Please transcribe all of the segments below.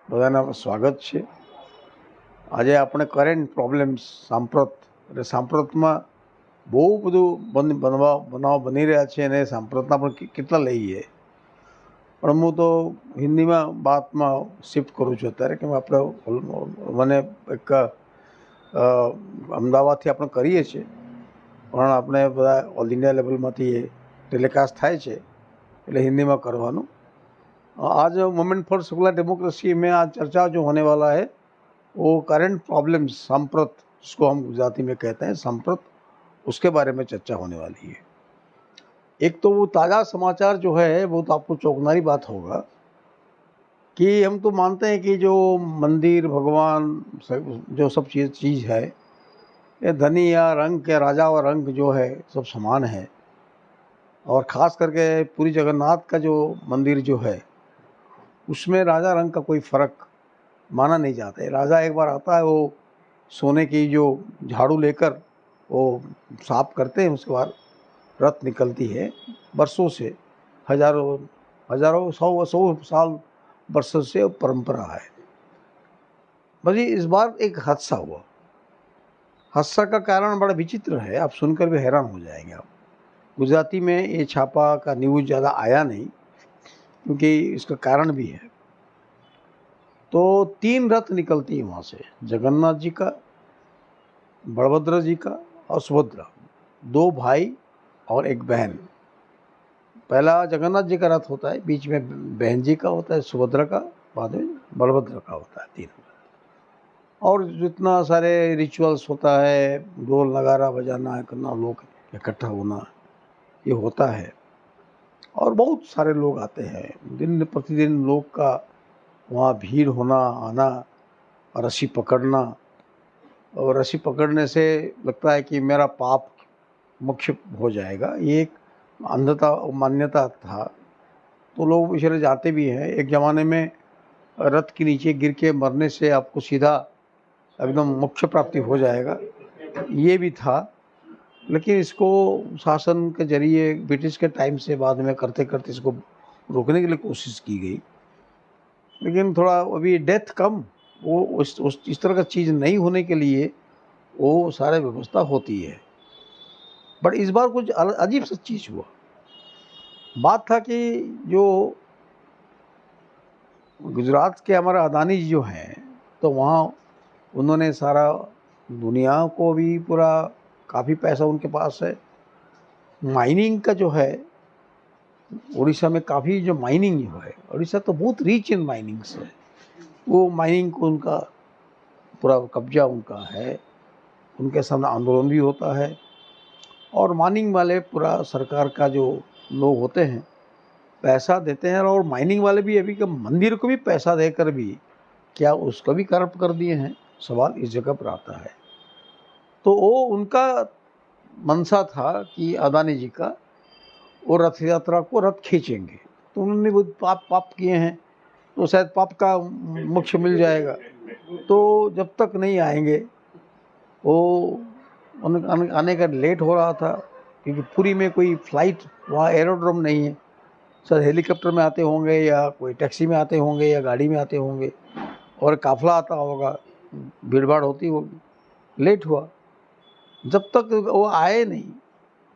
બધાના સ્વાગત છે. આજે આપણે કરંટ પ્રોબ્લેમ્સ સાંપ્રતમાં બહુ બધું બનાવ બની રહ્યા છે અને સાંપ્રતના પણ કેટલા લઈએ. પણ હું તો હિન્દીમાં બાતમાં શિફ્ટ કરું છું અત્યારે કે આપણે મને એક અમદાવાદથી આપણે કરીએ છીએ પણ આપણે બધા ઓલ ઇન્ડિયા લેવલમાંથી ટેલિકાસ્ટ થાય છે એટલે हिंदी में करवानो. आज मोमेंट फॉर सेकुलर डेमोक्रेसी में आज चर्चा जो होने वाला है वो करंट प्रॉब्लम्स सांप्रत, जिसको हम गुजराती में कहते हैं सांप्रत, उसके बारे में चर्चा होने वाली है. एक तो वो ताज़ा समाचार जो है वो तो आपको चौंकाने बात होगा कि हम तो मानते हैं कि जो मंदिर भगवान जो सब चीज़ है ये धनी या रंग के राजा और रंग जो है सब समान है. और ख़ास करके पूरी जगन्नाथ का जो मंदिर जो है उसमें राजा रंग का कोई फ़र्क माना नहीं जाता है. राजा एक बार आता है, वो सोने की जो झाड़ू लेकर वो साफ करते हैं, उसके बाद रथ निकलती है. बरसों से हजारों सौ साल बरसों से परंपरा है. भाई इस बार एक हादसा हुआ. हादसा का कारण बड़ा विचित्र है, आप सुनकर भी हैरान हो जाएंगे. आप गुजराती में ये छापा का न्यूज़ ज़्यादा आया नहीं क्योंकि इसका कारण भी है. तो 3 रथ निकलती है वहाँ से, जगन्नाथ जी का, बलभद्र जी का और सुभद्रा, 2 भाई और एक बहन. पहला जगन्नाथ जी का रथ होता है, बीच में बहन जी का होता है सुभद्रा का, बाद में बलभद्र का होता है 3. और जितना सारे रिचुअल्स होता है, ढोल नगारा बजाना करना, लोग इकट्ठा होना, ये होता है. और बहुत सारे लोग आते हैं, दिन प्रतिदिन लोग का वहाँ भीड़ होना आना, और रस्सी पकड़ना. और रस्सी पकड़ने से लगता है कि मेरा पाप मुख्य हो जाएगा, ये एक अंधता मान्यता था. तो लोग बेचारे जाते भी हैं. एक ज़माने में रथ के नीचे गिर के मरने से आपको सीधा एकदम मोक्ष प्राप्ति हो जाएगा, ये भी था. लेकिन इसको शासन के जरिए ब्रिटिश के टाइम से बाद में करते करते इसको रोकने के लिए कोशिश की गई. लेकिन थोड़ा अभी डेथ कम, वो इस तरह का चीज़ नहीं होने के लिए वो सारे व्यवस्था होती है. बट इस बार कुछ अजीब सा चीज़ हुआ. बात था कि जो गुजरात के हमारे अदानी जी जो हैं, तो वहाँ उन्होंने सारा दुनिया को भी पूरा काफ़ी पैसा उनके पास है. माइनिंग का जो है उड़ीसा में काफ़ी जो माइनिंग जो है, उड़ीसा तो बहुत रिच इन माइनिंग्स है. वो माइनिंग को उनका पूरा कब्जा उनका है. उनके सामने आंदोलन भी होता है. और माइनिंग वाले पूरा सरकार का जो लोग होते हैं पैसा देते हैं. और माइनिंग वाले भी अभी के मंदिर को भी पैसा देकर भी क्या उसको भी करप्ट कर दिए हैं, सवाल इस जगह पर आता है. तो वो उनका मनसा था कि अदानी जी का वो रथ यात्रा को रथ खींचेंगे. तो उन्होंने वो पाप किए हैं, तो शायद पाप का मोक्ष मिल जाएगा. तो जब तक नहीं आएंगे, वो आने का लेट हो रहा था क्योंकि पूरी में कोई फ़्लाइट, वहाँ एरोड्रोम नहीं है. शायद हेलीकॉप्टर में आते होंगे या कोई टैक्सी में आते होंगे या गाड़ी में आते होंगे, और काफ़िला आता होगा, भीड़ भाड़ होती होगी. लेट हुआ. जब तक वो आए नहीं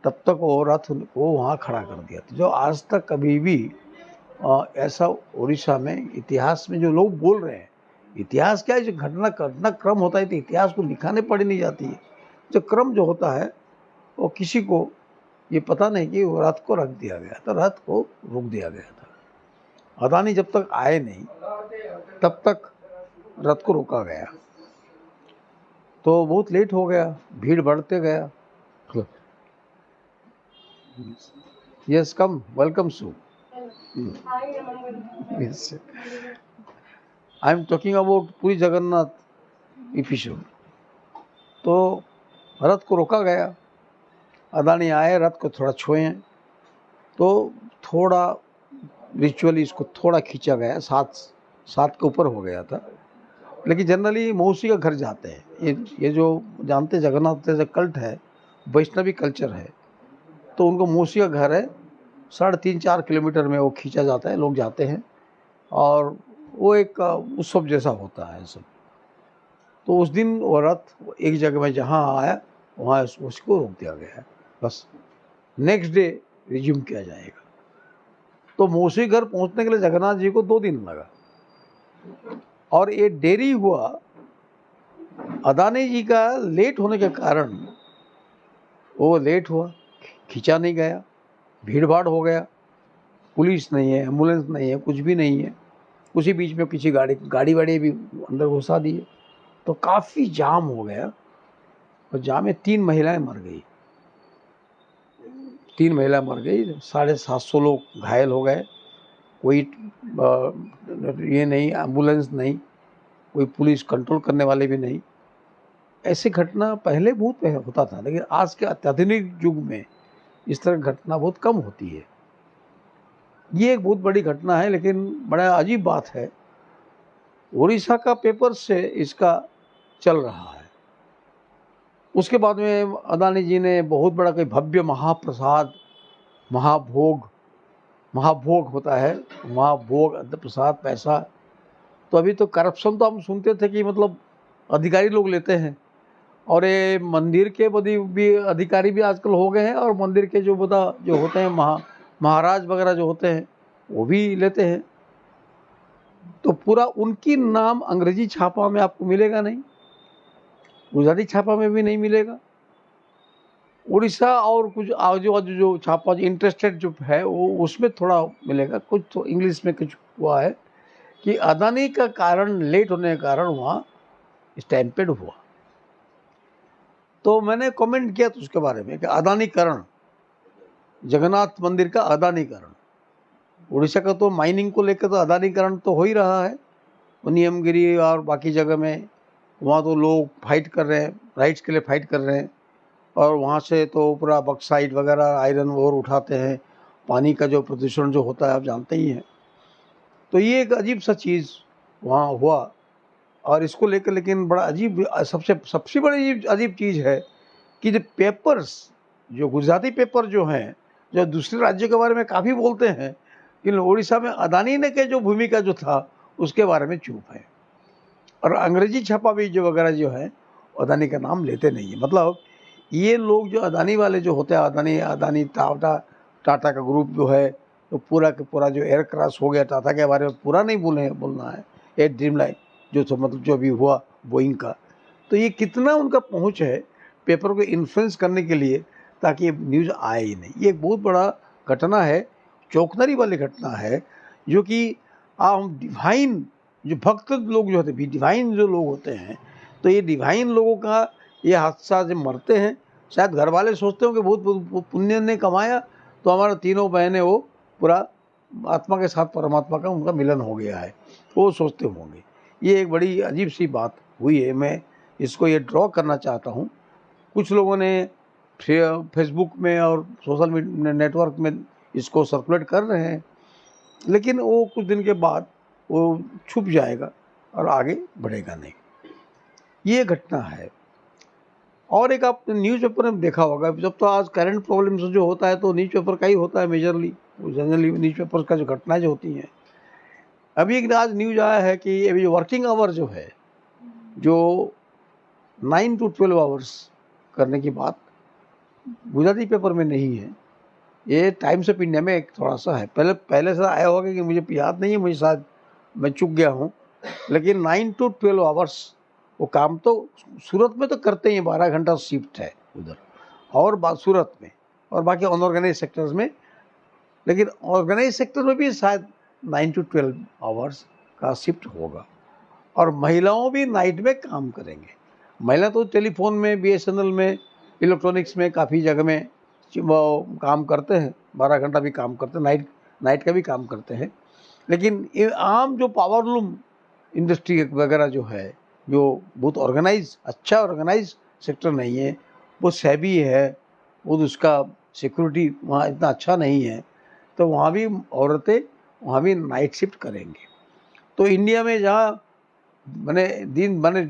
तब तक वो रथ को वहाँ खड़ा कर दिया था. जो आज तक कभी भी ऐसा उड़ीसा में इतिहास में जो लोग बोल रहे हैं, इतिहास क्या है, जो घटना क्रम होता है तो इतिहास को दिखाने पड़ी नहीं जाती है. जो क्रम जो होता है वो किसी को ये पता नहीं कि वो रथ को रख दिया गया था, रथ को रोक दिया गया था. अदानी जब तक आए नहीं तब तक रथ को रोका गया. तो बहुत लेट हो गया, भीड़ बढ़ते गया. यस, कम, वेलकम सू. Yes. I am talking about पूरी जगन्नाथ एपिसोड. तो रथ को रोका गया. अदानी आए, रथ को थोड़ा छुए, तो थोड़ा रिचुअली इसको थोड़ा खींचा गया. 7 के ऊपर हो गया था. लेकिन जनरली मौसी का घर जाते हैं. ये जो जानते जगन्नाथ जैसे कल्ट है, वैष्णवी कल्चर है, तो उनको मौसी का घर है. 3.5-4 किलोमीटर में वो खींचा जाता है, लोग जाते हैं. और वो एक उत्सव जैसा होता है सब। तो उस दिन वो रथ एक जगह में जहाँ आया वहाँ उसको रोक दिया गया है, बस नेक्स्ट डे रिज्यूम किया जाएगा। तो मौसी घर पहुँचने के लिए जगन्नाथ जी को 2 दिन लगा और ये देरी हुआ अदानी जी का लेट होने के कारण। वो लेट हुआ, खींचा नहीं गया, भीड़ भाड़ हो गया, पुलिस नहीं है, एम्बुलेंस नहीं है, कुछ भी नहीं है। उसी बीच में किसी गाड़ी वाड़ी भी अंदर घुसा दिए, तो काफ़ी जाम हो गया और जाम में 3 महिलाएं मर गई। 3 महिला मर गई, 750 लोग घायल हो गए। कोई ये नहीं, एम्बुलेंस नहीं, कोई पुलिस कंट्रोल करने वाले भी नहीं। ऐसी घटना पहले बहुत होता था, लेकिन आज के अत्याधुनिक युग में इस तरह की घटना बहुत कम होती है। ये एक बहुत बड़ी घटना है, लेकिन बड़ा अजीब बात है, उड़ीसा का पेपर से इसका चल रहा है। उसके बाद में अदानी जी ने बहुत बड़ा कोई भव्य महाप्रसाद, महाभोग होता है, महाभोग प्रसाद पैसा। तो अभी तो करप्शन तो हम सुनते थे कि मतलब अधिकारी लोग लेते हैं, और ये मंदिर के भी अधिकारी भी आजकल हो गए हैं, और मंदिर के जो होते हैं महाराज वगैरह जो होते हैं वो भी लेते हैं। तो पूरा उनकी नाम अंग्रेजी छापा में आपको मिलेगा नहीं, गुजराती छापा में भी नहीं मिलेगा। उड़ीसा और कुछ आजू बाजू जो छापा जो इंटरेस्टेड जो है वो उसमें थोड़ा मिलेगा, कुछ तो इंग्लिश में कुछ हुआ है कि अदानी का कारण लेट होने के कारण वहाँ स्टैम्पेड हुआ। तो मैंने कमेंट किया तो उसके बारे में कि अदानीकरण, जगन्नाथ मंदिर का अदानीकरण, उड़ीसा का तो माइनिंग को लेकर तो अदानीकरण तो हो ही रहा है। नियमगिरी और बाकी जगह में वहाँ तो लोग फाइट कर रहे हैं, राइट्स के लिए फाइट कर रहे हैं, और वहाँ से तो पूरा बक्साइट वगैरह आयरन ओर उठाते हैं। पानी का जो प्रदूषण जो होता है आप जानते ही हैं। तो ये एक अजीब सा चीज़ वहाँ हुआ, और इसको लेकर लेकिन बड़ा अजीब, सबसे बड़ी अजीब चीज़ है कि जो पेपर्स, जो गुजराती पेपर जो हैं, जो दूसरे राज्यों के बारे में काफ़ी बोलते हैं, लेकिन उड़ीसा में अदानी ने के जो भूमिका जो था उसके बारे में चुप है। और अंग्रेजी छापा भी जो वगैरह जो है अदानी का नाम लेते नहीं है। मतलब ये लोग जो अदानी वाले जो होते हैं, अदानी टाटा का ग्रुप जो है, तो पूरा का पूरा जो एयर क्रैश हो गया टाटा के बारे में पूरा नहीं बोलना है। ये ड्रीम लाइन मतलब जो अभी हुआ बोइंग का, तो ये कितना उनका पहुंच है पेपर को इन्फ्लुएंस करने के लिए ताकि ये न्यूज़ आए ही नहीं। ये एक बहुत बड़ा घटना है, चौंकने वाली घटना है, जो कि हम डिवाइन जो भक्त लोग जो होते हैं, डिवाइन जो लोग होते हैं, तो ये डिवाइन लोगों का ये हादसा जब मरते हैं, शायद घर वाले सोचते होंगे बहुत पुण्य ने कमाया तो हमारा तीनों बहनें वो पूरा आत्मा के साथ परमात्मा का उनका मिलन हो गया है, वो सोचते होंगे। ये एक बड़ी अजीब सी बात हुई है। मैं इसको ये ड्रॉ करना चाहता हूँ। कुछ लोगों ने फेसबुक में और सोशल मीडिया नेटवर्क में इसको सर्कुलेट कर रहे हैं, लेकिन वो कुछ दिन के बाद वो छुप जाएगा और आगे बढ़ेगा नहीं। ये घटना है। और एक आप न्यूज़पेपर में देखा होगा, जब तो आज करंट प्रॉब्लम्स जो होता है तो न्यूज़पेपर का ही होता है मेजरली, जनरली न्यूज़पेपर का जो घटनाएं जो होती हैं। अभी एक आज न्यूज़ आया है कि अभी वर्किंग आवर जो है, जो 9 to 12 आवर्स करने की बात गुजराती पेपर में नहीं है, ये टाइम्स ऑफ इंडिया में एक थोड़ा सा है। पहले से आया होगा कि मुझे याद नहीं है, मुझे शायद मैं चूक गया हूँ, लेकिन 9 to 12 आवर्स वो काम तो सूरत में तो करते ही, 12 घंटा शिफ्ट है उधर, और सूरत में और बाकी अनऑर्गेनाइज सेक्टर्स में। लेकिन ऑर्गेनाइज सेक्टर में भी शायद 9 to 12 आवर्स का शिफ्ट होगा, और महिलाओं भी नाइट में काम करेंगे। महिला तो टेलीफोन में, BSNL में, इलेक्ट्रॉनिक्स में काफ़ी जगह में वो काम करते हैं, 12 घंटा भी काम करते हैं, नाइट का भी काम करते हैं। लेकिन ये आम जो पावरलूम इंडस्ट्री वगैरह जो है, जो बहुत अच्छा ऑर्गेनाइज सेक्टर नहीं है, वो सेबी है, वो उसका सिक्योरिटी वहाँ इतना अच्छा नहीं है, तो वहाँ भी औरतें वहाँ भी नाइट शिफ्ट करेंगे। तो इंडिया में जहाँ मैंने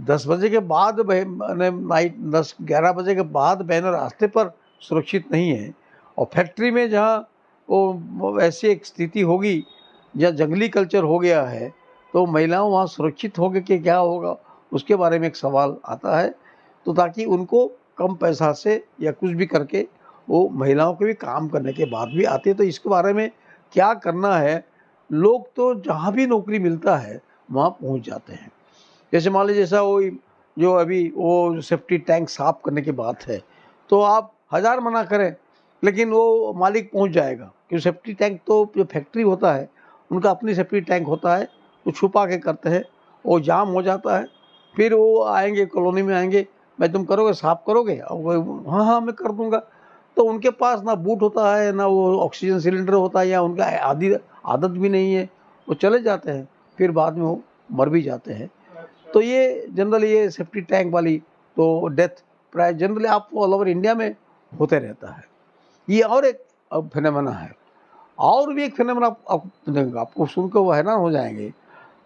10 बजे के बाद नाइट 10-11 बजे के बाद बहनें रास्ते पर सुरक्षित नहीं है, और फैक्ट्री में जहाँ वो ऐसी एक स्थिति होगी या जंगली कल्चर हो गया है तो महिलाओं वहाँ सुरक्षित होंगे कि क्या होगा, उसके बारे में एक सवाल आता है। तो ताकि उनको कम पैसा से या कुछ भी करके वो महिलाओं के भी काम करने के बाद भी आते हैं, तो इसके बारे में क्या करना है। लोग तो जहाँ भी नौकरी मिलता है वहाँ पहुँच जाते हैं। जैसे मान लीजिए जैसा वो जो अभी वो सेफ्टी टैंक साफ करने की बात है, तो आप 1000 मना करें लेकिन वो मालिक पहुंच जाएगा, क्योंकि सेफ्टी टैंक तो जो फैक्ट्री होता है उनका अपनी सेफ्टी टैंक होता है, वो छुपा के करते हैं, वो जाम हो जाता है। फिर वो आएंगे कॉलोनी में आएंगे, भाई तुम करोगे, साफ करोगे? और वो हाँ हाँ मैं कर दूंगा। तो उनके पास ना बूट होता है, ना वो ऑक्सीजन सिलेंडर होता है, या उनका आदत भी नहीं है, वो चले जाते हैं, फिर बाद में वो मर भी जाते हैं। तो ये जनरली ये सेफ्टी टैंक वाली तो डेथ प्राय जनरली आपको ऑल ओवर इंडिया में होते रहता है। ये और एक फिनोमेना है। और भी एक फिनोमेना आपको सुनकर वो हैरान हो जाएंगे।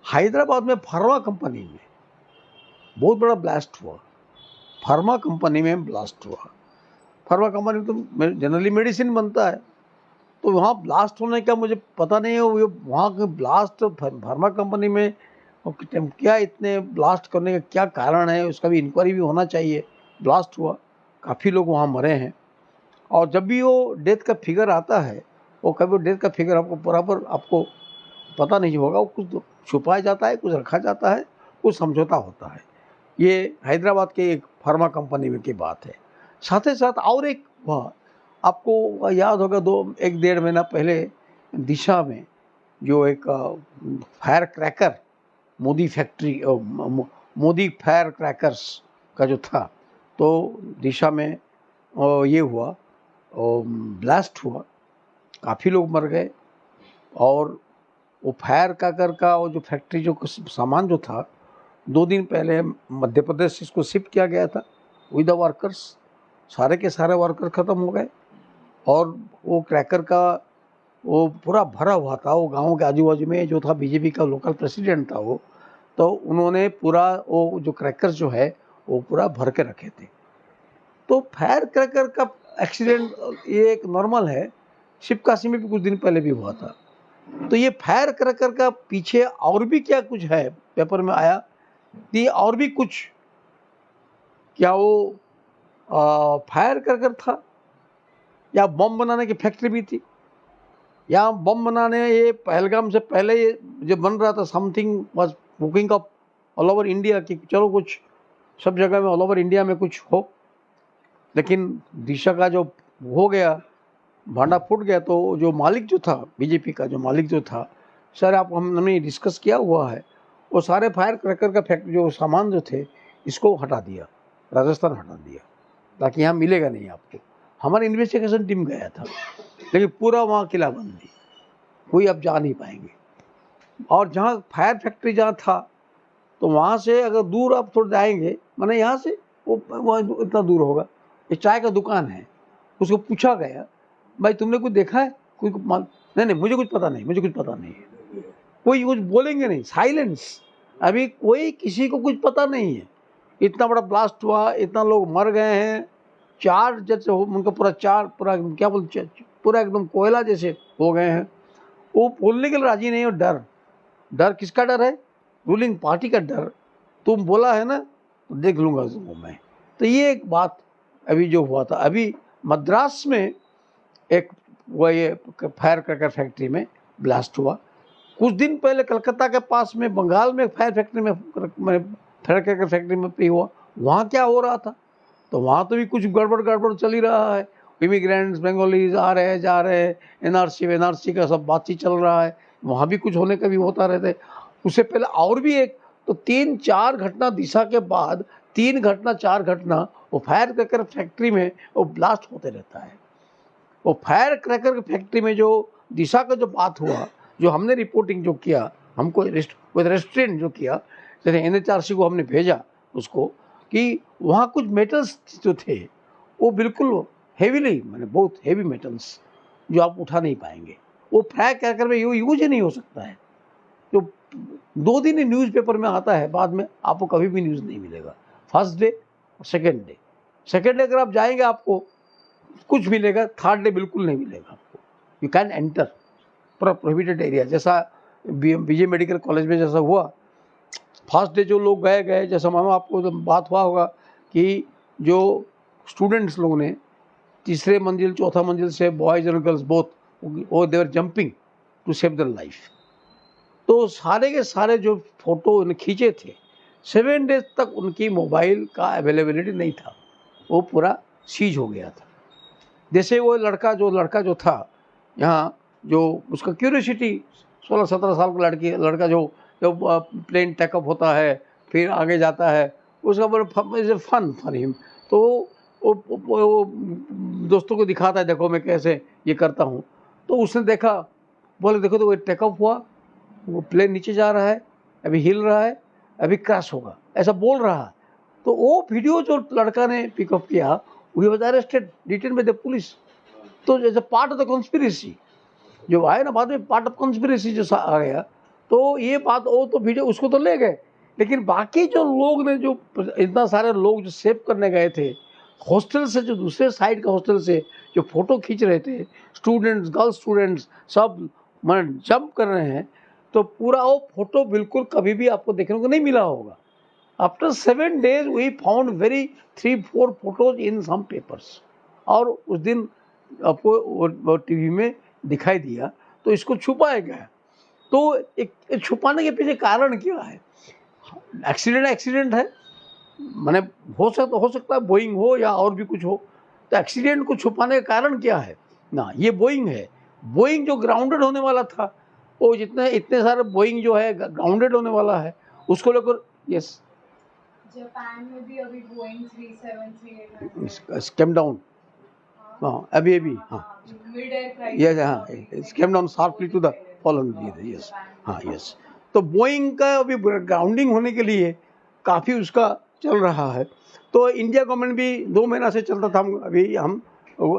हैदराबाद में फार्मा कंपनी में बहुत बड़ा ब्लास्ट हुआ। फार्मा कंपनी में ब्लास्ट हुआ। फार्मा कंपनी में तो जनरली मेडिसिन बनता है, तो वहाँ ब्लास्ट होने का मुझे पता नहीं है। वो वहाँ के ब्लास्ट फार्मा कंपनी में क्या इतने ब्लास्ट करने का क्या कारण है, उसका भी इंक्वायरी भी होना चाहिए। ब्लास्ट हुआ, काफ़ी लोग वहाँ मरे हैं। और जब भी वो डेथ का फिगर आता है, वो कभी डेथ का फिगर आपको बराबर आपको पता नहीं होगा, वो कुछ छुपाया जाता है, कुछ रखा जाता है, कुछ समझौता होता है। ये हैदराबाद के एक फार्मा कंपनी में की बात है। साथ ही साथ और एक आपको याद होगा 1-1.5 महीना पहले दिशा में जो एक fire cracker Modi factory Modi fire crackers का जो था, तो दिशा में ये हुआ, ब्लास्ट हुआ, काफ़ी लोग मर गए। और वो फायर क्रैकर का वो जो फैक्ट्री जो सामान जो था, 2 दिन पहले मध्य प्रदेश से इसको शिफ्ट किया गया था विद द वर्कर्स। सारे के सारे वर्कर ख़त्म हो गए। और वो क्रैकर का वो पूरा भरा हुआ था। वो गाँव के आजू बाजू में जो था बीजेपी का लोकल प्रेसिडेंट था वो, तो उन्होंने पूरा वो जो क्रैकर्स जो है वो पूरा भर के रखे थे। तो फायर क्रैकर का एक्सीडेंट ये एक नॉर्मल है, शिवकाशी में भी कुछ दिन पहले भी हुआ था। तो ये फायर क्रैकर का पीछे और भी क्या कुछ है, पेपर में आया कि और भी कुछ, क्या वो फायर क्रैकर था या बम बनाने की फैक्ट्री भी थी, या बम बनाने ये पहलगाम से पहले ये जो बन रहा था, something was cooking up all over India, कि चलो कुछ सब जगह में ऑल ओवर इंडिया में कुछ हो। लेकिन दिशा का जो हो गया, भांडा फूट गया, तो जो मालिक जो था, बीजेपी का जो मालिक जो था, सर आप हमने डिस्कस किया हुआ है, वो सारे फायर क्रैकर का फैक्ट्री जो सामान जो थे इसको हटा दिया, राजस्थान हटा दिया, ताकि यहाँ मिलेगा नहीं आपको। हमारी इन्वेस्टिगेशन टीम गया था, लेकिन पूरा वहाँ किलाबंदी, कोई अब जा नहीं पाएंगे। और जहाँ फायर फैक्ट्री जहाँ था, तो वहाँ से अगर दूर आप थोड़ा जाएंगे, माने यहाँ से वो इतना दूर होगा, एक चाय का दुकान है, उसको पूछा गया भाई तुमने कुछ देखा है, कोई नहीं मुझे कुछ पता नहीं, मुझे कुछ पता नहीं है। कोई कुछ बोलेंगे नहीं, साइलेंस। अभी कोई किसी को कुछ पता नहीं है। इतना बड़ा ब्लास्ट हुआ, इतना लोग मर गए हैं, चार जैसे उनका पूरा क्या बोलते, पूरा एकदम कोयला जैसे हो गए हैं। वो बोलने के लिए राजी नहीं हो। डर किसका डर है? रूलिंग पार्टी का डर। तुम बोला है ना, तो देख लूंगा तुमको मैं। तो ये एक बात अभी जो हुआ था, अभी मद्रास में एक वो ये फायर क्रैकर फैक्ट्री में ब्लास्ट हुआ। कुछ दिन पहले कलकत्ता के पास में बंगाल में फायर क्रैकर फैक्ट्री में भी हुआ। वहाँ क्या हो रहा था? तो वहाँ तो भी कुछ गड़बड़ चल ही रहा है। इमिग्रेंट्स बंगालीज आ रहे हैं, जा रहे हैं, एनआरसी का सब बातचीत चल रहा है। वहाँ भी कुछ होने का भी होता रहता है। उससे पहले और भी एक, तो 3-4 घटना दिशा के बाद 4 घटना वो फायर क्रैकर फैक्ट्री में वो ब्लास्ट होते रहता है। वो फायर क्रैकर फैक्ट्री में जो दिशा का जो बात हुआ, जो हमने रिपोर्टिंग जो किया, हमको रेस्टोरेंट जो किया, जैसे एनएचआरसी को हमने भेजा उसको, कि वहाँ कुछ मेटल्स जो थे वो बिल्कुल हेवीली, मैंने बहुत हेवी मेटल्स जो आप उठा नहीं पाएंगे, वो फायर क्रैकर में यूज ही नहीं हो सकता है। जो 2 दिन ही न्यूज़पेपर में आता है, बाद में आपको कभी भी न्यूज़ नहीं मिलेगा। फर्स्ट डे और सेकेंड डे अगर आप जाएंगे आपको कुछ मिलेगा, थर्ड डे बिल्कुल नहीं मिलेगा आपको। यू कैन एंटर, पूरा प्रोहिबिटेड एरिया जैसा बीजे मेडिकल कॉलेज में जैसा हुआ, फर्स्ट डे जो लोग गए, जैसा मानो आपको तो बात हुआ होगा कि जो स्टूडेंट्स लोगों ने तीसरे मंजिल चौथा मंजिल से बॉयज़ एंड गर्ल्स बोथ, वो they were jumping to save their life. तो सारे के सारे जो फोटो उन्हें खींचे थे 7 डेज तक उनकी मोबाइल का अवेलेबिलिटी नहीं था, वो पूरा सीज हो गया था। जैसे वो लड़का जो था यहाँ, जो उसका क्यूरियोसिटी 16-17 साल का लड़का जो प्लेन टेकअप होता है फिर आगे जाता है, उसका बड़ा फन हिम। तो वो दोस्तों को दिखाता है, देखो मैं कैसे ये करता हूँ। तो उसने देखा, बोले देखो तो वो टेकअप हुआ, वो प्लेन नीचे जा रहा है, अभी हिल रहा है, अभी क्रैश होगा, ऐसा बोल रहा है। तो वो वीडियो जो लड़का ने पिकअप किया, we was arrested, detain by the police. तो as a part of the conspiracy जो आए ना बाद में, पार्ट ऑफ कॉन्स्पिरेसी जो आ गया, तो ये बात वो तो वीडियो उसको तो ले गए, लेकिन बाकी जो लोग ने, जो इतना सारे लोग जो सेव करने गए थे हॉस्टल से, जो दूसरे साइड का हॉस्टल से जो फोटो खींच रहे थे, स्टूडेंट्स, गर्ल्स स्टूडेंट्स सब जंप कर रहे हैं, तो पूरा वो फोटो बिल्कुल कभी भी आपको देखने को नहीं मिला होगा। After 7 days we found very 3-4 photos in some papers, और उस दिन आपको वो टीवी में दिखाई दिया, तो इसको छुपाया गया। तो एक छुपाने के पीछे कारण क्या है? एक्सीडेंट है, माने हो सकता है बोइंग हो या और भी कुछ हो, तो एक्सीडेंट को छुपाने का कारण क्या है ना? ये बोइंग है। बोइंग जो ग्राउंडेड होने वाला था, वो इतने सारे बोइंग जो है ग्राउंडेड होने वाला है, उसको लेकर यस जापान में भी अभी बोइंग 737 स्केम डाउन, हाँ अभी हाँ मिड एयर फ्लाइट, यस, हाँ scam down sharply to the fallen, yes हाँ यस। तो बोइंग का अभी ग्राउंडिंग होने के लिए काफ़ी उसका चल रहा है। तो इंडिया गवर्नमेंट भी 2 महीना से चलता था, अभी हम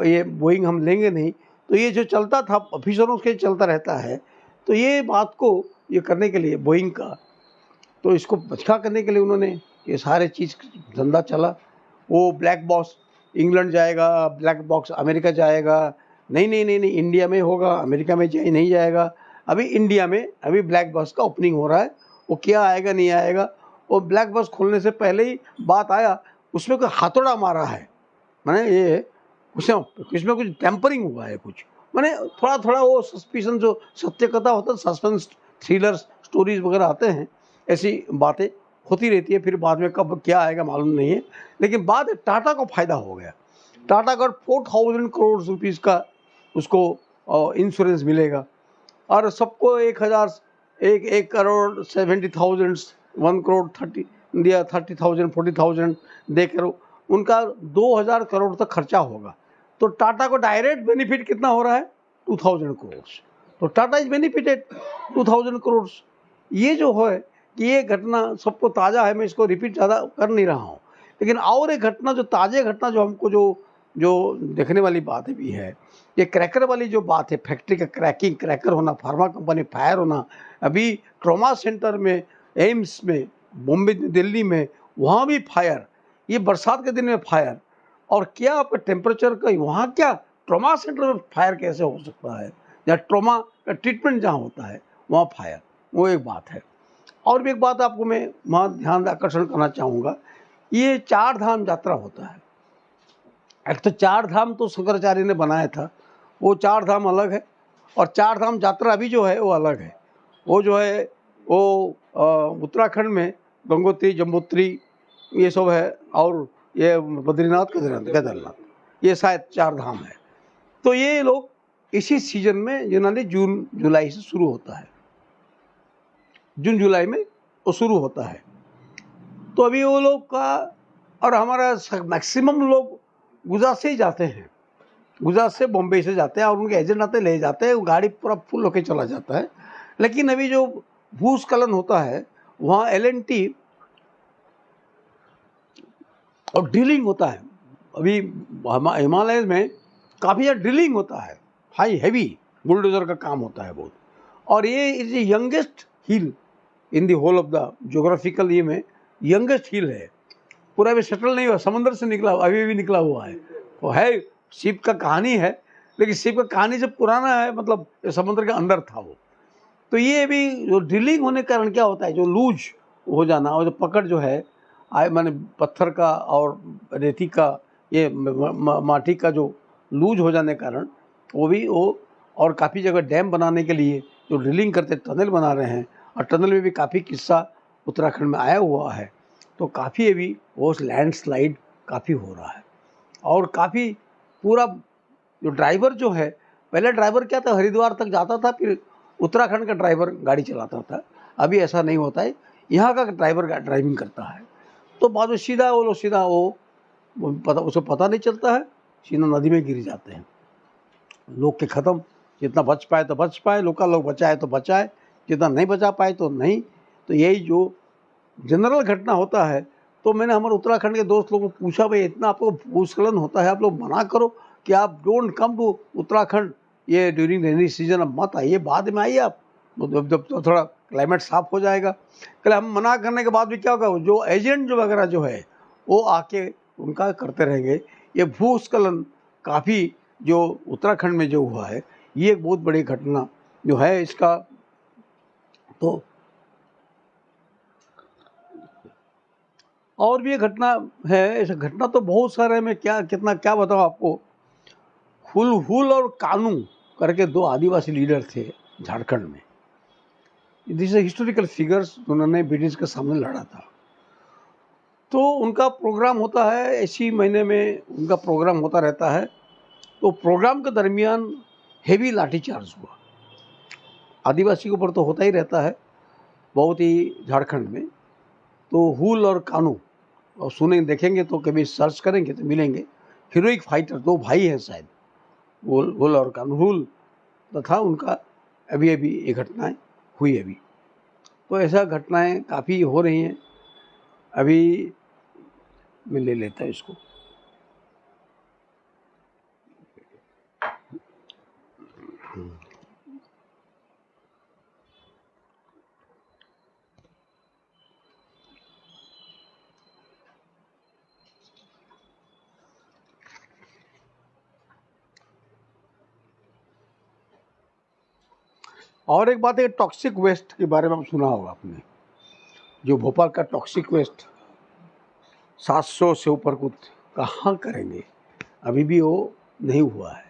ये बोइंग हम लेंगे नहीं, तो ये जो चलता था ऑफिसरों के चलता रहता है। तो ये बात को ये करने के लिए बोइंग का, तो इसको बचका करने के लिए उन्होंने ये सारे चीज़ धंधा चला। वो ब्लैक बॉक्स इंग्लैंड जाएगा, ब्लैक बॉक्स अमेरिका जाएगा, नहीं इंडिया में होगा, अमेरिका में नहीं जाएगा। अभी इंडिया में अभी ब्लैक बॉक्स का ओपनिंग हो रहा है, वो क्या आएगा नहीं आएगा। वो ब्लैक बॉक्स खोलने से पहले ही बात आया, उसमें कोई हाथोड़ा मारा है, मैंने ये उसमें कुछ टेम्परिंग हुआ है कुछ, मैंने थोड़ा वो सस्पिशन जो सत्य कथा होता है, सस्पेंस थ्रिलर स्टोरीज वगैरह आते हैं, ऐसी बातें होती रहती है। फिर बाद में कब क्या आएगा मालूम नहीं है, लेकिन बाद में टाटा को फ़ायदा हो गया। टाटा का 4000 करोड़ रुपीज़ का उसको इंश्योरेंस मिलेगा, और सबको 1 करोड़ 70,000 1 करोड़ 30,000 40,000 देकर उनका 2,000 करोड़ तक खर्चा होगा। तो टाटा को डायरेक्ट बेनिफिट कितना हो रहा है? 2,000 करोड़। तो टाटा इज बेनिफिटेड 2,000 करोड़। ये जो है कि ये घटना सबको ताज़ा है, मैं इसको रिपीट ज़्यादा कर नहीं रहा हूँ, लेकिन और एक घटना जो ताज़ा घटना जो हमको जो देखने वाली बात भी है, ये क्रैकर वाली जो बात है, फैक्ट्री का क्रैकर होना, फार्मा कंपनी फायर होना, अभी ट्रॉमा सेंटर में, एम्स में, बॉम्बे दिल्ली में, वहाँ भी फायर, ये बरसात के दिन में फायर, और क्या आपका टेम्परेचर का वहाँ क्या ट्रॉमा सेंटर में फायर कैसे हो सकता है, या ट्रॉमा का ट्रीटमेंट जहाँ होता है वहाँ फायर, वो एक बात है। और भी एक बात आपको मैं वहाँ ध्यान आकर्षण करना चाहूँगा, ये 4 धाम यात्रा होता है। एक तो 4 धाम तो शंकराचार्य ने बनाया था, वो 4 धाम अलग है, और 4 धाम यात्रा अभी जो है वो अलग है। वो जो है वो उत्तराखंड में गंगोत्री, जम्बोत्री ये सब है, और ये बद्रीनाथ, केदारनाथ, ये शायद 4 धाम है। तो ये लोग इसी सीजन में जनरली जून जुलाई से शुरू होता है, जून जुलाई में वो शुरू होता है। तो अभी वो लोग का, और हमारा मैक्सिमम लोग गुजरात से ही जाते हैं, गुजरात से बॉम्बे से जाते हैं, और उनके एजेंट आते ले जाते हैं, गाड़ी पूरा फुल होके चला जाता है। लेकिन अभी जो भूस्खलन होता है वहाँ LNT और ड्रिलिंग होता है। अभी हिमालय में काफ़ी ज़्यादा ड्रिलिंग होता है, हाई हेवी बुलडोजर का काम होता है बहुत। और ये is the youngest hill in the whole of the geographical, ये में यंगेस्ट हिल है, पूरा भी सेटल नहीं हुआ, समंदर से निकला, अभी भी निकला हुआ है। वो है शिप का कहानी है, लेकिन शिप का कहानी से पुराना है, मतलब समुद्र के अंदर था वो। तो ये भी जो ड्रिलिंग होने के कारण क्या होता है, जो लूज हो जाना और जो पकड़ जो है माने पत्थर का और रेती का, ये माटी का जो लूज हो जाने के कारण वो और काफ़ी जगह डैम बनाने के लिए जो ड्रिलिंग करते टनल बना रहे हैं, और टनल में भी काफ़ी किस्सा उत्तराखंड में आया हुआ है, तो काफ़ी अभी वो लैंडस्लाइड काफ़ी हो रहा है। और काफ़ी पूरा जो ड्राइवर जो है, पहले ड्राइवर क्या था, हरिद्वार तक जाता था, फिर उत्तराखंड का ड्राइवर गाड़ी चलाता था। अभी ऐसा नहीं होता है, यहाँ का ड्राइवर ड्राइविंग करता है, तो बाद में सीधा वो उसे पता नहीं चलता है, सीधा नदी में गिर जाते हैं, लोग के ख़त्म। जितना बच पाए तो बच पाए, लोग बचाए तो बचाए, जितना नहीं बचा पाए तो नहीं। तो यही जो जनरल घटना होता है। तो मैंने हमारे उत्तराखंड के दोस्त लोगों को पूछा, भाई इतना आपको भूस्खलन होता है, आप लोग मना करो कि आप डोंट कम टू उत्तराखंड, ये ड्यूरिंग रेनी सीजन, अब मत आइए, बाद में आइए आप, जब तो थोड़ा क्लाइमेट साफ हो जाएगा। कल हम मना करने के बाद भी क्या होगा, जो एजेंट जो वगैरह जो है वो आके उनका करते रहेंगे। ये भूस्खलन काफ़ी जो उत्तराखंड में जो हुआ है, ये एक बहुत बड़ी घटना जो है इसका। तो और भी ये घटना है, ऐसा घटना तो बहुत सारे, मैं क्या बताऊँ आपको। हुल और कानू करके दो आदिवासी लीडर थे झारखंड में। दिस हिस्टोरिकल फिगर्स, उन्होंने ब्रिटिश के सामने लड़ा था। तो उनका प्रोग्राम होता है, इसी महीने में उनका प्रोग्राम होता रहता है। तो प्रोग्राम के दरमियान हेवी लाठीचार्ज हुआ, आदिवासी के ऊपर तो होता ही रहता है बहुत ही झारखंड में। तो हुल और कानू, और सुनेंगे देखेंगे तो कभी सर्च करेंगे तो मिलेंगे, हीरोइक फाइटर, दो भाई हैं शायद, हुल और कानू। हुल तथा उनका अभी ये घटनाएं हुई अभी। तो ऐसा घटनाएं काफ़ी हो रही हैं। अभी मैं ले लेता हूँ इसको। और एक बात है, टॉक्सिक वेस्ट के बारे में सुना होगा आपने, जो भोपाल का टॉक्सिक वेस्ट 700 से ऊपर कुछ कहाँ करेंगे, अभी भी वो नहीं हुआ है।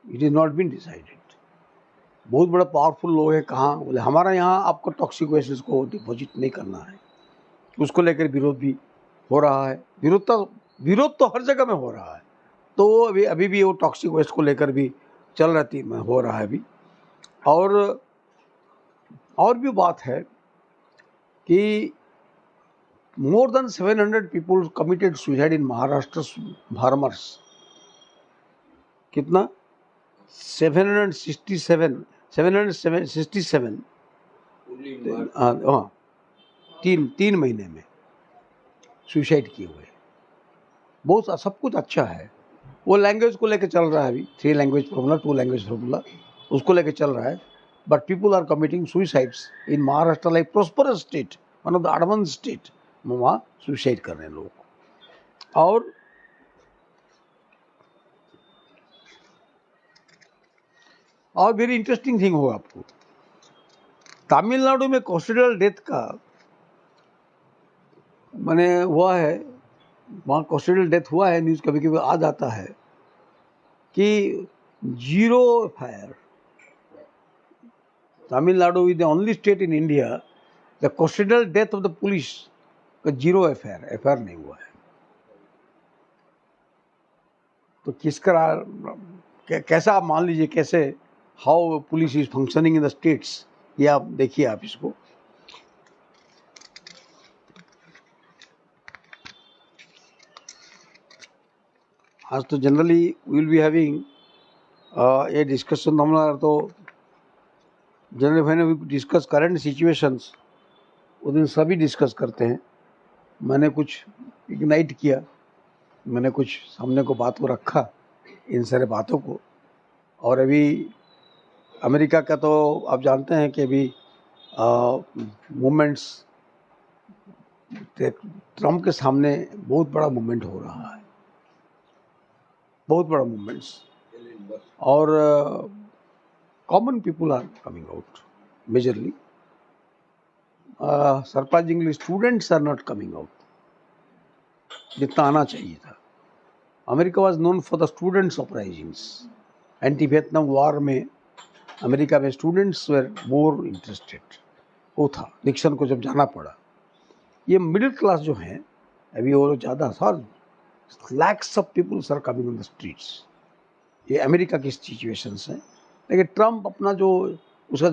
It is not been decided. बहुत बड़ा पावरफुल लोग है, कहाँ बोले हमारा यहाँ आपको टॉक्सिक वेस्ट को डिपॉजिट नहीं करना है। उसको लेकर विरोध भी हो रहा है, विरोध तो हर जगह में हो रहा है। तो अभी भी वो टॉक्सिक वेस्ट को लेकर भी चल रहती हो रहा है अभी। और भी बात है कि more than 700 people committed suicide in Maharashtra's farmers. कितना 767 हाँ, तीन महीने में सुसाइड किए हुए। बहुत सब कुछ अच्छा है, वो लैंग्वेज को लेकर चल रहा है अभी, 3 लैंग्वेज फॉर्मूला 2 लैंग्वेज फॉर्मूला, उसको लेकर चल रहा है। But people are committing suicides in Maharashtra, like prosperous state, one of the advance state, वहाँ सुसाइड कर रहे हैं लोग। और वेरी इंटरेस्टिंग थिंग होगा आपको, तमिलनाडु में कोस्टल डेथ का मैंने हुआ है, वहाँ कोस्टल डेथ हुआ है, न्यूज़ कभी कभी आ जाता है कि 0 FIR. Tamil Nadu is the only state in India the coastal death of the police का 0 एफआईआर नहीं हुआ है। तो कैसा आप मान लीजिए, कैसे how police is functioning in the states, ये आप देखिए आप इसको। आज तो generally we will be having ये डिस्कशन, हमारा तो जनरली मैंने डिस्कस करंट सिचुएशंस, उस दिन सभी डिस्कस करते हैं। मैंने कुछ इग्नाइट किया, मैंने कुछ सामने को बात को रखा, इन सारे बातों को। और अभी अमेरिका का तो आप जानते हैं कि अभी मूवमेंट्स, ट्रम्प के सामने बहुत बड़ा मूवमेंट हो रहा है, बहुत बड़ा मूवमेंट्स। और common people are coming out majorly. Surprisingly, students are not coming out जितना आना चाहिए था. America was known for the students uprisings. Anti Vietnam war में अमेरिका में स्टूडेंट्स वेर मोर इंटरेस्टेड. वो था निक्सन को जब जाना पड़ा. ये मिडिल क्लास जो हैं अभी और ज़्यादा sir lakhs of peoples are coming on the streets. ये अमेरिका की सिचुएशंस हैं. लेकिन ट्रम्प अपना जो उसका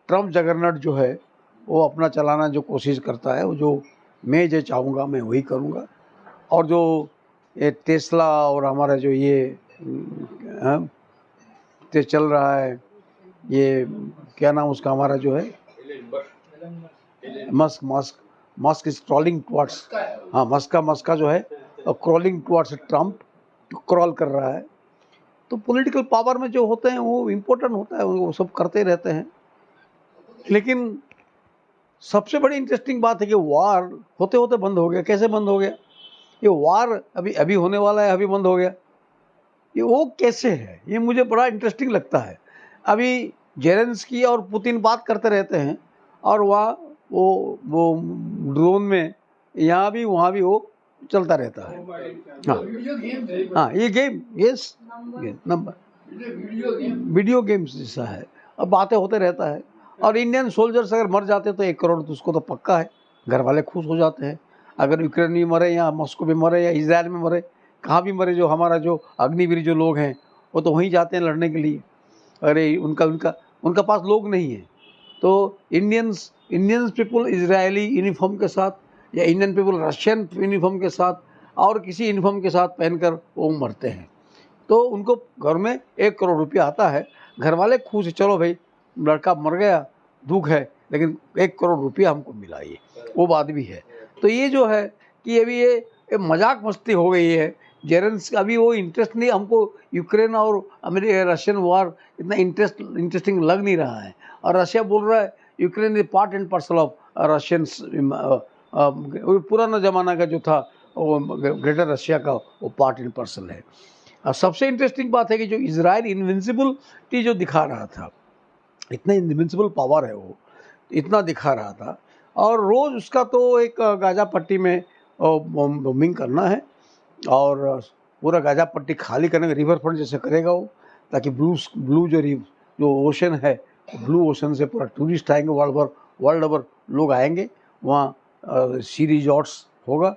ट्रम्प जगरनट जो है वो अपना चलाना जो कोशिश करता है, वो जो मैं जो चाहूँगा मैं वही करूँगा. और जो ये टेस्ला और हमारा जो ये चल रहा है, ये क्या नाम उसका हमारा जो है मस्क इज क्रॉलिंग टुवर्ड्स. हाँ, मस्का जो है क्रॉलिंग टुवर्ड्स ट्रम्प, क्रॉल कर रहा है. तो पॉलिटिकल पावर में जो होते हैं वो इम्पोर्टेंट होता है, वो सब करते रहते हैं. लेकिन सबसे बड़ी इंटरेस्टिंग बात है कि वार होते होते बंद हो गया. कैसे बंद हो गया? ये वार अभी होने वाला है, अभी बंद हो गया. ये वो कैसे है, ये मुझे बड़ा इंटरेस्टिंग लगता है. अभी जेलेंस्की और पुतिन बात करते रहते हैं और वहाँ वो ड्रोन में यहाँ भी वहाँ भी वो चलता रहता है. हाँ, ये game yes number video games जैसा है. अब बातें होते रहता है. और इंडियन सोल्जर्स अगर मर जाते तो 1 करोड़ तो उसको तो पक्का है. घर वाले खुश हो जाते हैं. अगर यूक्रेन में मरे या मॉस्को में मरे या इजराइल में मरे, कहाँ भी मरे, जो हमारा जो अग्निवीर जो लोग हैं वो तो वहीं जाते हैं लड़ने के लिए. अरे उनका पास लोग नहीं है. तो इंडियंस पीपल इजरायली यूनिफॉर्म के साथ या इंडियन पीपल रशियन यूनिफॉर्म के साथ और किसी यूनिफॉर्म के साथ पहनकर वो मरते हैं. तो उनको घर में 1 करोड़ रुपया आता है. घर वाले खुश है, चलो भाई लड़का मर गया, दुख है, लेकिन 1 करोड़ रुपया हमको मिला. ये वो बात भी है. तो ये जो है कि अभी ये मजाक मस्ती हो गई है. जेलेंस्की अभी वो इंटरेस्ट नहीं, हमको यूक्रेन और रशियन वॉर इतना इंटरेस्टिंग लग नहीं रहा है. और रशिया बोल रहा है Ukraine is part and parcel of Russians. पुराना ज़माना का जो था वो ग्रेटर रशिया का वो पार्ट एंड पार्सल है. और सबसे इंटरेस्टिंग बात है कि जो इजराइल इन्विंसिबिलिटी जो दिखा रहा था, इतना इन्विंसिबल पावर है वो, इतना दिखा रहा था. और रोज़ उसका तो एक गाज़ा पट्टी में बॉम्बिंग करना है और पूरा गाज़ा पट्टी खाली करने का रिवर फ्रंट जैसे करेगा वो, ताकि ब्लू जो ओशन है, ब्लू ओशन से पूरा टूरिस्ट आएंगे. वर्ल्ड ओवर लोग आएंगे वहाँ. सी रिजॉर्ट्स होगा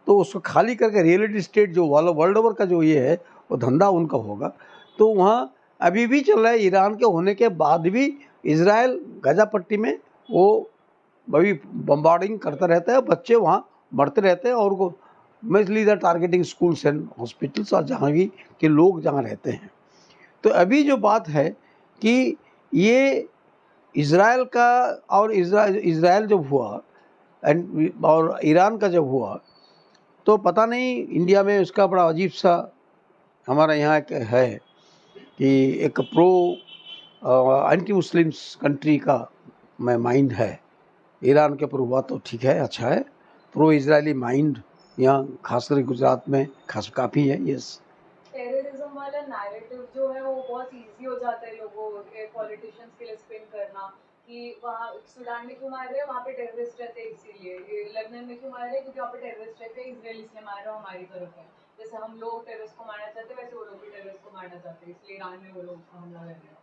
तो उसको खाली करके रियल एस्टेट जो वर्ल्ड ओवर का जो ये है वो धंधा उनका होगा. तो वहाँ अभी भी चल रहा है. ईरान के होने के बाद भी इजराइल गाज़ा पट्टी में वो अभी बम्बार्डिंग करता रहता है. बच्चे वहाँ मरते रहते हैं और वो mainly the targeting schools and hospitals और जहाँ भी के लोग जहाँ रहते हैं. तो अभी जो बात है कि ये इजराइल का और इजराइल जब हुआ और ईरान का जब हुआ तो पता नहीं इंडिया में उसका बड़ा अजीब सा हमारा यहाँ एक है कि एक एंटी मुस्लिम्स कंट्री का माइंड है. ईरान के ऊपर हुआ तो ठीक है, अच्छा है. प्रो इजरायली माइंड यहाँ खासकर गुजरात में काफ़ी है. यस, टेररिज्म वाला नैरेटिव जो है वो बहुत इजी हो जाता है लोगों के पॉलिटिशियंस के लिए स्पिन करना कि वहाँ सूडान में क्यों मार रहे हैं, वहाँ पे टेररिस्ट रहते हैं इसीलिए. लेबनान में क्यों मार रहे हैं, क्योंकि वहाँ पे टेररिस्ट रहते हैं, इजराइल इसलिए मार रहा है हमारी तरफ है. जैसे हम लोग टेररिस्ट को मारना चाहते हैं वैसे वो लोग भी टेररिस्ट को मारना चाहते हैं, इसलिए ईरान में वो लोग हमला कर रहे हैं.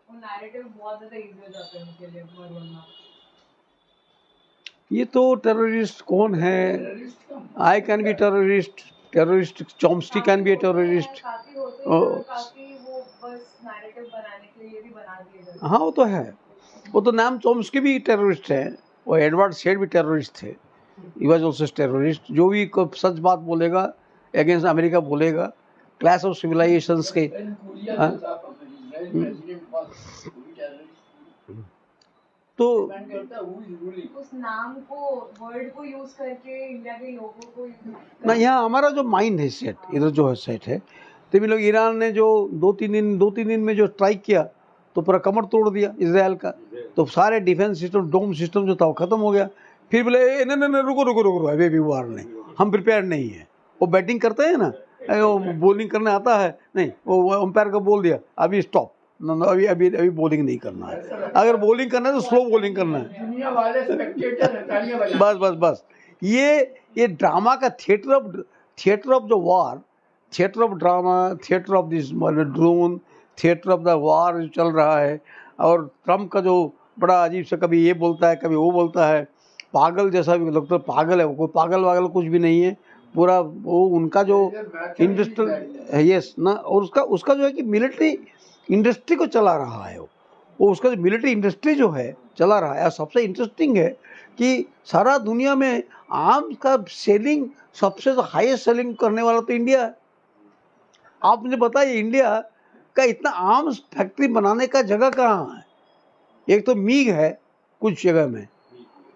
वो नैरेटिव बहुत ज़्यादा इजी हो जाता है उनके लिए बोलना. ये तो टेररिस्ट कौन है? I can be terrorist Chomsky can be a terrorist. काफी होते हैं, काफी वो बस नैरेटिव बनाने के लिए भी बना दिए जाते हैं. हाँ वो तो है. वो तो नाम चॉम्स्की भी टेररिस्ट है. वो एडवर्ड सेड भी टेररिस्ट थे. He was also terrorist. जो भी सच बात बोलेगा अगेंस्ट अमेरिका बोलेगा, क्लैश ऑफ सिविलाइजेशंस के. तो उस नाम को वर्ड को यूज करके इंडिया के लोगों को ना, यहाँ हमारा जो माइंड है सेट, इधर जो है सेट है. तभी लोग ईरान ने जो 2-3 दिन में जो स्ट्राइक किया तो पूरा कमर तोड़ दिया इजराइल का. तो सारे डिफेंस सिस्टम, डोम सिस्टम जो था वो खत्म हो गया. फिर बोले नहीं रुको अभी भी वार नहीं, हम प्रिपेयर नहीं है. वो बैटिंग करते हैं ना, वो बॉलिंग करने आता है नहीं, वो अंपायर को बोल दिया अभी स्टॉप, अभी अभी अभी बॉलिंग नहीं करना है। अगर बॉलिंग करना है तो स्लो बॉलिंग करना है। दुनिया वाले स्पेक्टेटर हैं, तालियां बजाएं। बस बस बस ये ड्रामा का theatre of the war, theatre of drama, theatre of this drone, theatre of the war जो चल रहा है। और ट्रम्प का जो बड़ा अजीब से कभी ये बोलता है कभी वो बोलता है, पागल जैसा भी लगता है। पागल है वो, कोई पागल वागल कुछ भी नहीं है। पूरा वो उनका जो इंडस्ट्रियल यस ना, और उसका उसका जो है कि मिलिट्री इंडस्ट्री को चला रहा है वो उसका जो मिलिट्री इंडस्ट्री जो है चला रहा है। और सबसे इंटरेस्टिंग है कि सारा दुनिया में आर्म्स का सेलिंग सबसे हाईएस्ट सेलिंग करने वाला तो इंडिया है। आप मुझे बताइए इंडिया का इतना आर्म्स फैक्ट्री बनाने का जगह कहाँ है? एक तो मीग है कुछ जगह में,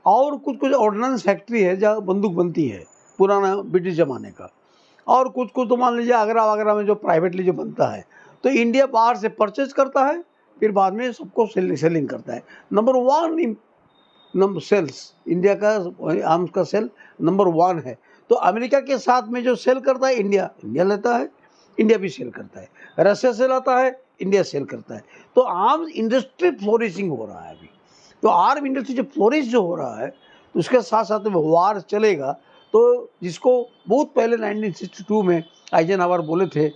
और कुछ कुछ ऑर्डिनेंस फैक्ट्री है जहाँ बंदूक बनती है पुराना ब्रिटिश ज़माने का, और कुछ कुछ तो मान लीजिए आगरा वगैरह में जो प्राइवेटली जो बनता है। तो इंडिया बाहर से परचेज करता है, फिर बाद में सबको सेलिंग करता है। नंबर 1 नंबर सेल्स इंडिया का आर्म्स का सेल नंबर 1 है। तो अमेरिका के साथ में जो सेल करता है इंडिया लेता है, इंडिया भी सेल करता है। रशिया से लाता है, इंडिया सेल करता है। तो आर्म्स इंडस्ट्री फ्लोरिशिंग हो रहा है अभी। तो आर्म इंडस्ट्री जो फ्लोरिश जो हो रहा है, तो उसके साथ साथ में वार चलेगा। तो जिसको बहुत पहले 1962 में आइजनहावर बोले थे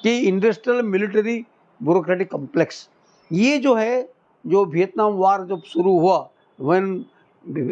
कि इंडस्ट्रियल मिलिट्री ब्यूरोक्रेटिक कॉम्प्लेक्स, ये जो है जो वियतनाम वार जब शुरू हुआ, व्हेन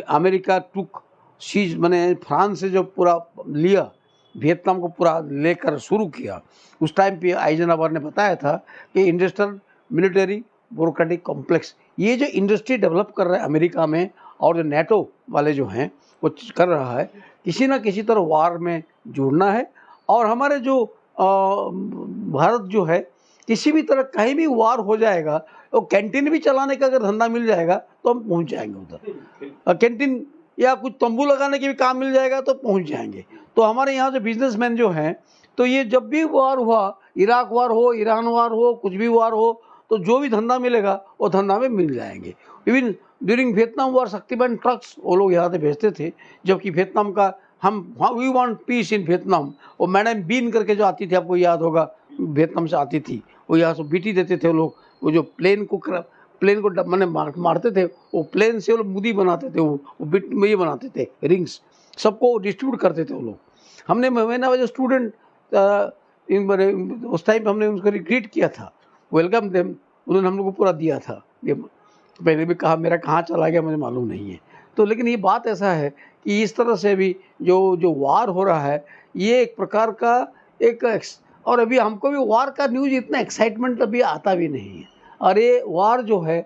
अमेरिका टुक सीज मैंने फ्रांस से जो पूरा लिया, वियतनाम को पूरा लेकर शुरू किया, उस टाइम पे आइजनहावर ने बताया था कि इंडस्ट्रियल मिलिट्री ब्यूरोक्रेटिक कॉम्प्लेक्स, ये जो इंडस्ट्री डेवलप कर रहा है अमेरिका में और जो नेटो वाले जो हैं वो कर रहा है, किसी ना किसी तरह वार में जुड़ना है। और हमारे जो भारत जो है, किसी भी तरह कहीं भी वार हो जाएगा तो कैंटीन भी चलाने का अगर धंधा मिल जाएगा तो हम पहुंच जाएंगे उधर। कैंटीन या कुछ तंबू लगाने के भी काम मिल जाएगा तो पहुंच जाएंगे। तो हमारे यहाँ जो बिजनेसमैन जो हैं, तो ये जब भी वार हुआ, इराक वार हो, ईरान वार हो, कुछ भी वार हो, तो जो भी धंधा मिलेगा वो धंधा में मिल जाएंगे। इवन ड्यूरिंग वियतनाम वार शक्तिमान ट्रक्स वो लोग यहाँ से भेजते थे, जबकि वियतनाम का हम we want peace in Vietnam, वो मैडम बीन करके जो आती थी, आपको याद होगा, वियतनाम से आती थी, वो यहाँ से बीटी देते थे वो लोग। वो जो प्लेन को मैंने मारते थे, वो प्लेन से वो लोग मुदी बनाते थे, वो बिट में ये बनाते थे रिंग्स, सबको डिस्ट्रीब्यूट करते थे वो लोग। हमने मैंने वजह स्टूडेंट उस टाइम पे हमने उनको रिक्रीट किया था, वेलकम देम, उन्होंने हम लोग को पूरा दिया था। ये पहले भी कहा, मेरा कहाँ चला गया मुझे मालूम नहीं है। तो लेकिन ये बात ऐसा है कि इस तरह से भी जो वार हो रहा है, ये एक प्रकार का और अभी हमको भी वार का न्यूज़ इतना एक्साइटमेंट अभी आता भी नहीं है। और ये वार जो है,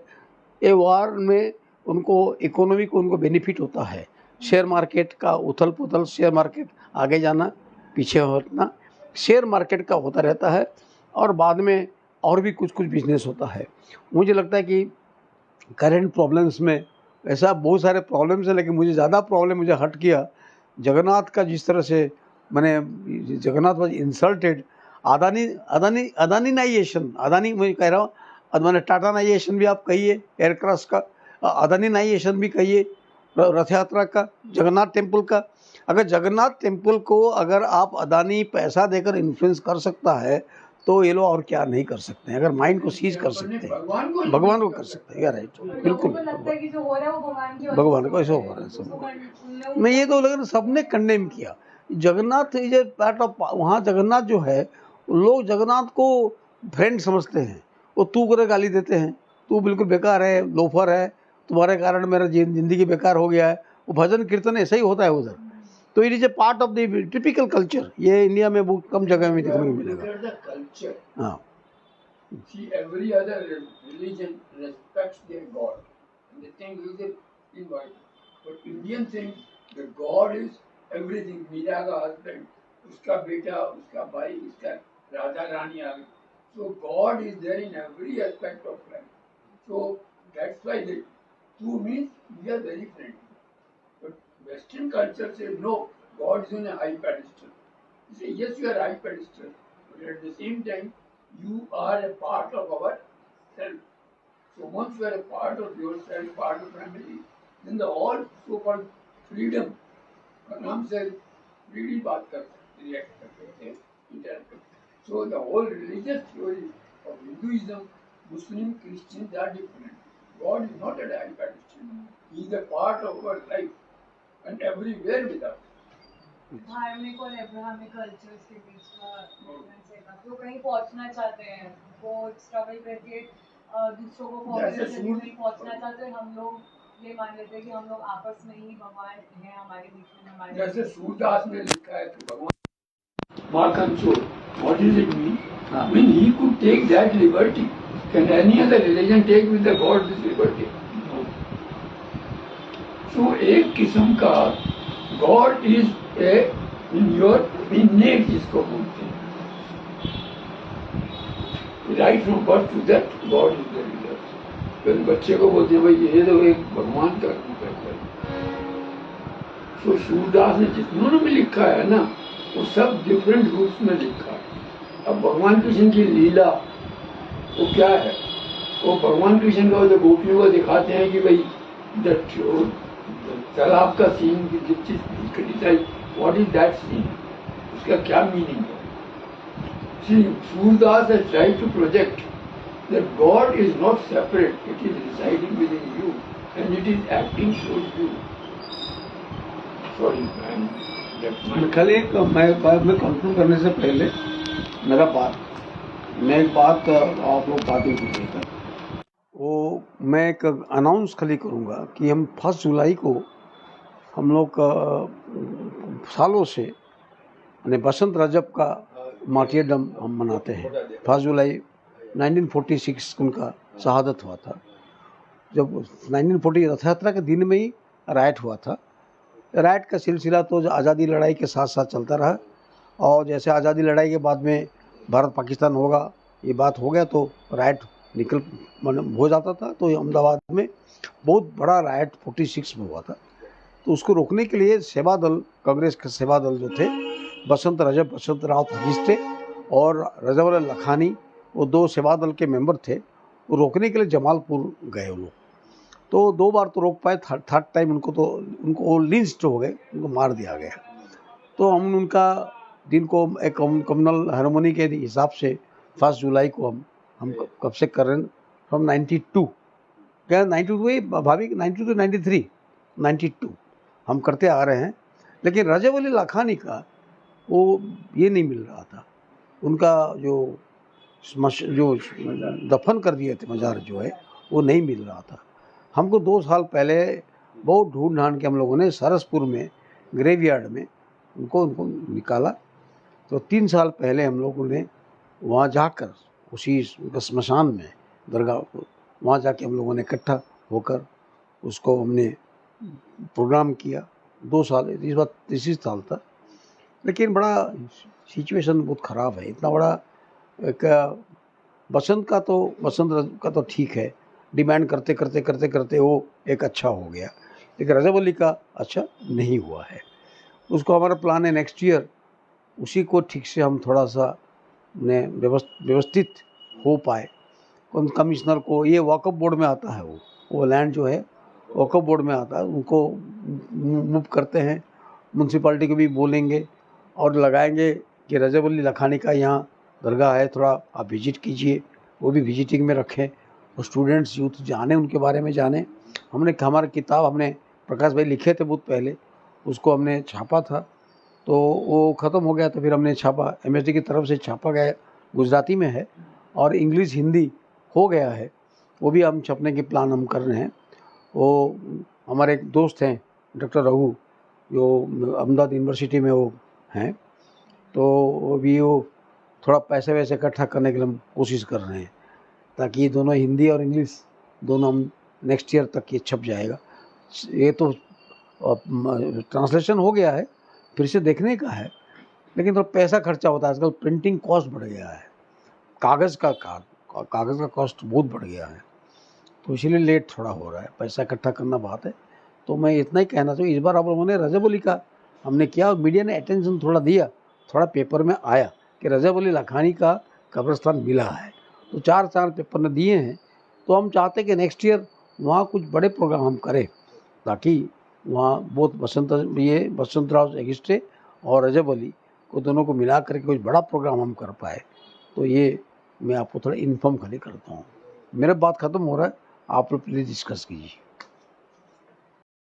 ये वार में उनको इकोनॉमी को उनको बेनिफिट होता है। शेयर मार्केट का उथल पुथल, शेयर मार्केट आगे जाना पीछे हटना, शेयर मार्केट का होता रहता है। और बाद में और भी कुछ कुछ बिजनेस होता है। मुझे लगता है कि करेंट प्रॉब्लम्स में ऐसा बहुत सारे प्रॉब्लम्स हैं, लेकिन मुझे ज़्यादा प्रॉब्लम मुझे हट किया जगन्नाथ का, जिस तरह से मैंने जगन्नाथ वॉज इंसल्टेड। अदानी नाइजेशन, अदानी मैं कह रहा हूँ, मैंने टाटा नाइजेशन भी आप कहिए, एयरक्राफ्ट का, अदानी नाइजेशन भी कहिए, रथ यात्रा का, जगन्नाथ टेम्पल का। अगर जगन्नाथ टेम्पल को अगर आप अदानी पैसा देकर इन्फ्लुएंस कर सकता है, तो ये लोग और क्या नहीं कर सकते हैं। अगर माइंड को सीज कर सकते हैं, भगवान को कर सकते हैं। राइट, बिल्कुल, लोगों को लगता है कि जो हो रहा है वो भगवान को ऐसा हो रहा है सब। मैं ये तो लेकिन सबने कंडेम किया। Jagannath is a part of, वहाँ जगन्नाथ जो है, लोग जगन्नाथ को फ्रेंड समझते हैं। वो तू करे गाली देते हैं, तू बिल्कुल बेकार है, लोफर है, तुम्हारे कारण मेरा जिंदगी बेकार हो गया है। वो भजन कीर्तन ऐसा ही होता है उधर। तो it is a part of the typical culture. ये इंडिया में बहुत कम जगह में देखने को मिलेगा। कल्चर, हाँ, see, every other religion respects their God. And they think he is a invite. But Indian think the God is everything. Meera का husband, उसका बेटा, उसका भाई, उसका राधा रानी आ गई. So God is there in every aspect of life. So that's why the two means we are very friendly. But Western culture says no, God is on a high pedestal. You say yes, you are high pedestal, but at the same time you are a part of our self. So once you are a part of yourself, part of family, then the all so-called freedom, नाम से freely बात कर सकते, react कर सकते, interact कर सकते. So the whole religious theory of Hinduism Muslim Christians are different. God is not a dichotomy. He is a part of our life and everywhere with us. धार्मिक और एब्राहमिक कल्चर्स के बीच का difference है काफी। वो कहीं पहुंचना चाहते हैं, वो स्ट्रगल करके दूसरों को फॉरवर्ड जैसे करके सूर- कहीं पहुंचना चाहते हैं। हम लोग ये मान लेते हैं कि हम लोग आपस में ही भगवान है हमारे बीच में, हमारे जैसे बीच में। सूरदास ने लिखा है कि भगवान माँ console, what does it mean? I mean, he could take that liberty. Can any other religion take with the God this liberty? No. So एक किस्म का God is a in your innate जिसको बोलते हैं, right from birth to death God is the leader. फिर बच्चे को बोलते हैं भाई ये तो एक भगवान का रूप है। तो सूरदास ने जितनों में लिखा है ना, वो सब डिफरेंट रूप्स में लिखा है। अब भगवान कृष्ण की लीला वो क्या है? वो भगवान कृष्ण का जो गोपियों को दिखाते हैं कि भाई तालाब का सीन जिस चीज व्हाट इज दैट सीन, उसका क्या मीनिंग है? See, Surdas has tried to project that God is not separate, it is residing within you and it is acting through you. Sorry, कल एक मैं कंक्लूड करने से पहले मैं एक बात आप लोग बातें कीजिएगा। वो मैं एक अनाउंस खाली करूँगा कि हम 1 जुलाई को हम लोग सालों से यानी बसंत रजब का मार्टियरडम हम मनाते हैं। 1 जुलाई 1946 उनका शहादत हुआ था। जब 1940 रथ यात्रा के दिन में ही राइट हुआ था। राइट का सिलसिला तो आज़ादी लड़ाई के साथ साथ चलता रहा, और जैसे आज़ादी लड़ाई के बाद में भारत पाकिस्तान होगा ये बात हो गया तो राइट हो जाता था। तो अहमदाबाद में बहुत बड़ा राइट 46 में हुआ था। तो उसको रोकने के लिए सेवा दल, कांग्रेस के सेवा दल जो थे, बसंत राव हजीज थे और रजब लखानी, वो 2 सेवा दल के मेंबर थे। वो रोकने के लिए जमालपुर गए वो लोग। तो 2 बार तो रोक पाए, थर्ड टाइम उनको लिंच्ड हो गए, उनको मार दिया गया। तो हम उनका दिन को एक कम्युनल हारमोनी के हिसाब से 1 जुलाई को हम कब से कर रहे हैं, फ्रॉम 92 क्या 92 भाभी 92 93 92 हम करते आ रहे हैं। लेकिन रजब अली लाखानी का वो ये नहीं मिल रहा था, उनका जो दफन कर दिए थे मज़ार जो है वो नहीं मिल रहा था। हमको 2 साल पहले बहुत ढूंढ ढांड के हम लोगों ने सरसपुर में ग्रेवयार्ड में उनको निकाला। तो 3 साल पहले हम लोगों ने वहाँ जाकर उसी स्मशान में दरगाह को वहाँ जाके हम लोगों ने इकट्ठा होकर उसको हमने प्रोग्राम किया। 2 साल, इस बार 3 साल था। लेकिन बड़ा सिचुएशन बहुत ख़राब है। इतना बड़ा एक बसंत का तो ठीक है, डिमांड करते वो एक अच्छा हो गया, लेकिन रजब अली का अच्छा नहीं हुआ है। उसको हमारा प्लान है नेक्स्ट ईयर उसी को ठीक से हम थोड़ा सा व्यवस्थित हो पाए। कमिश्नर को ये वक्फ बोर्ड में आता है, वो लैंड जो है वक्फ बोर्ड में आता है, उनको मूव करते हैं। म्यूनसिपाल्टी को भी बोलेंगे और लगाएंगे कि रजब अली लखानी का यहाँ दरगाह है, थोड़ा आप विजिट कीजिए, वो भी विजिटिंग में रखें और स्टूडेंट्स यूथ जाने, उनके बारे में जाने। हमारा किताब हमने प्रकाश भाई लिखे थे बहुत पहले, उसको हमने छापा था तो वो ख़त्म हो गया। तो फिर हमने छापा, MSD की तरफ से छापा गया, गुजराती में है और इंग्लिश हिंदी हो गया है, वो भी हम छपने के प्लान हम कर रहे हैं। वो हमारे एक दोस्त हैं डॉक्टर रघु, जो अहमदाबाद यूनिवर्सिटी में वो हैं, तो वो थोड़ा पैसे वैसे इकट्ठा करने के लिए हम कोशिश कर रहे हैं ताकि ये दोनों हिंदी और इंग्लिश दोनों हम नेक्स्ट ईयर तक ये छप जाएगा। ये तो ट्रांसलेशन हो गया है, फिर से देखने का है, लेकिन थोड़ा पैसा खर्चा होता है। आजकल प्रिंटिंग कॉस्ट बढ़ गया है, कागज़ का कॉस्ट बहुत बढ़ गया है, तो इसीलिए लेट थोड़ा हो रहा है, पैसा इकट्ठा करना बात है। तो मैं इतना ही कहना चाहिए, इस बार आप लोगों ने रजब अली का हमने किया, मीडिया ने अटेंशन थोड़ा दिया, थोड़ा पेपर में आया कि रजब अली लखानी का कब्रिस्तान मिला है, तो 4 पेपर ने दिए हैं। तो हम चाहते कि नेक्स्ट ईयर वहाँ कुछ बड़े प्रोग्राम हम करें ताकि वहाँ बहुत बसंत राव एगिस्ट्रे और रजब अली को दोनों को मिला करके कुछ बड़ा प्रोग्राम हम कर पाए। तो ये मैं आपको थोड़ा इन्फॉर्म खाली करता हूँ। मेरा बात खत्म हो रहा है, आप लोग प्लीज डिस्कस कीजिए।